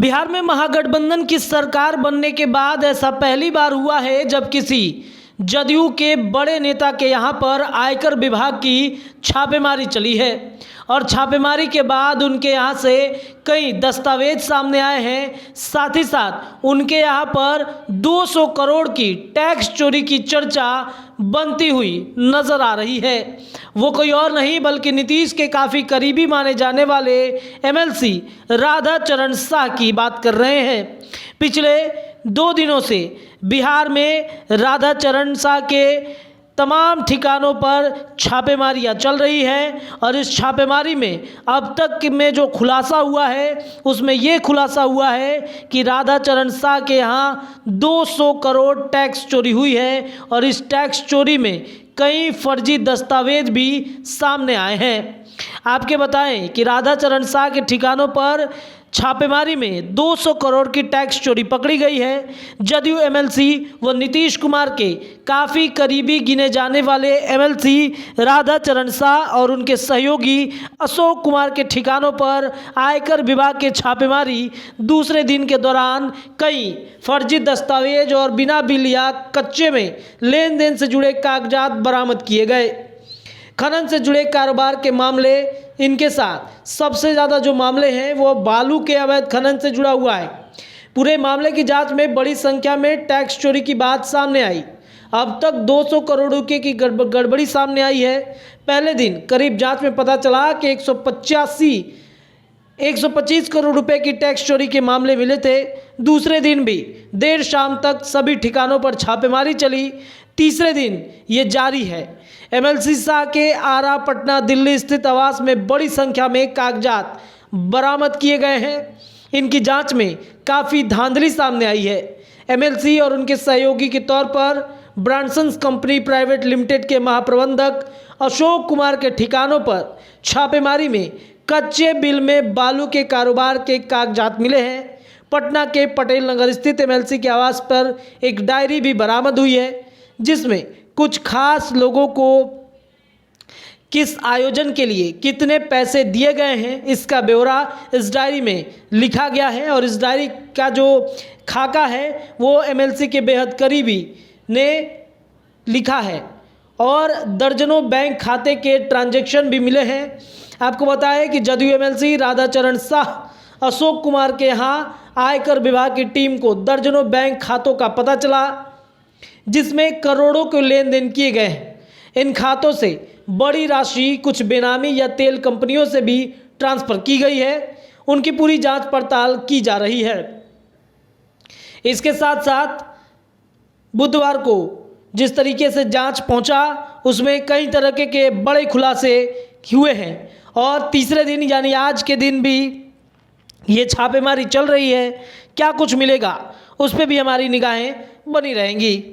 बिहार में महागठबंधन की सरकार बनने के बाद ऐसा पहली बार हुआ है जब किसी जदयू के बड़े नेता के यहां पर आयकर विभाग की छापेमारी चली है और छापेमारी के बाद उनके यहां से कई दस्तावेज सामने आए हैं। साथ ही साथ उनके यहां पर 200 करोड़ की टैक्स चोरी की चर्चा बनती हुई नजर आ रही है। वो कोई और नहीं बल्कि नीतीश के काफ़ी करीबी माने जाने वाले एमएलसी राधाचरण शाह की बात कर रहे हैं। पिछले 2 दिनों से बिहार में राधाचरण शाह के तमाम ठिकानों पर छापेमारियां चल रही है और इस छापेमारी में अब तक में जो खुलासा हुआ है उसमें ये खुलासा हुआ है कि राधाचरण शाह के यहाँ 200 करोड़ टैक्स चोरी हुई है और इस टैक्स चोरी में कई फर्जी दस्तावेज भी सामने आए हैं। आपके बताएं कि राधाचरण शाह के ठिकानों पर छापेमारी में 200 करोड़ की टैक्स चोरी पकड़ी गई है। जदयू एमएलसी व नीतीश कुमार के काफ़ी करीबी गिने जाने वाले एमएलसी राधाचरण शाह और उनके सहयोगी अशोक कुमार के ठिकानों पर आयकर विभाग के छापेमारी दूसरे दिन के दौरान कई फर्जी दस्तावेज और बिना बिल या कच्चे में लेन देन से जुड़े कागजात बरामद किए गए। खनन से जुड़े कारोबार के मामले इनके साथ सबसे ज़्यादा जो मामले हैं वो बालू के अवैध खनन से जुड़ा हुआ है। पूरे मामले की जांच में बड़ी संख्या में टैक्स चोरी की बात सामने आई। अब तक 200 करोड़ रुपये की गड़बड़ी सामने आई है। पहले दिन करीब जांच में पता चला कि 125 करोड़ रुपए की टैक्स चोरी के मामले मिले थे। दूसरे दिन भी देर शाम तक सभी ठिकानों पर छापेमारी चली। तीसरे दिन ये जारी है। एमएलसी शाह के आरा, पटना, दिल्ली स्थित आवास में बड़ी संख्या में कागजात बरामद किए गए हैं। इनकी जांच में काफ़ी धांधली सामने आई है। एमएलसी और उनके सहयोगी के तौर पर ब्रांसन्स कंपनी प्राइवेट लिमिटेड के महाप्रबंधक अशोक कुमार के ठिकानों पर छापेमारी में कच्चे बिल में बालू के कारोबार के कागजात मिले हैं। पटना के पटेल नगर स्थित एमएलसी के आवास पर एक डायरी भी बरामद हुई है जिसमें कुछ खास लोगों को किस आयोजन के लिए कितने पैसे दिए गए हैं इसका ब्यौरा इस डायरी में लिखा गया है और इस डायरी का जो खाका है वो एमएलसी के बेहद करीबी ने लिखा है और दर्जनों बैंक खाते के ट्रांजैक्शन भी मिले हैं। आपको बताएं कि जदयू एमएलसी राधाचरण शाह अशोक कुमार के यहाँ आयकर विभाग की टीम को दर्जनों बैंक खातों का पता चला जिसमें करोड़ों के लेन देन किए गए हैं। इन खातों से बड़ी राशि कुछ बेनामी या तेल कंपनियों से भी ट्रांसफ़र की गई है। उनकी पूरी जांच पड़ताल की जा रही है। इसके साथ साथ बुधवार को जिस तरीके से जांच पहुंचा उसमें कई तरह के बड़े खुलासे हुए हैं और तीसरे दिन यानी आज के दिन भी ये छापेमारी चल रही है। क्या कुछ मिलेगा उस पर भी हमारी निगाहें बनी रहेंगी।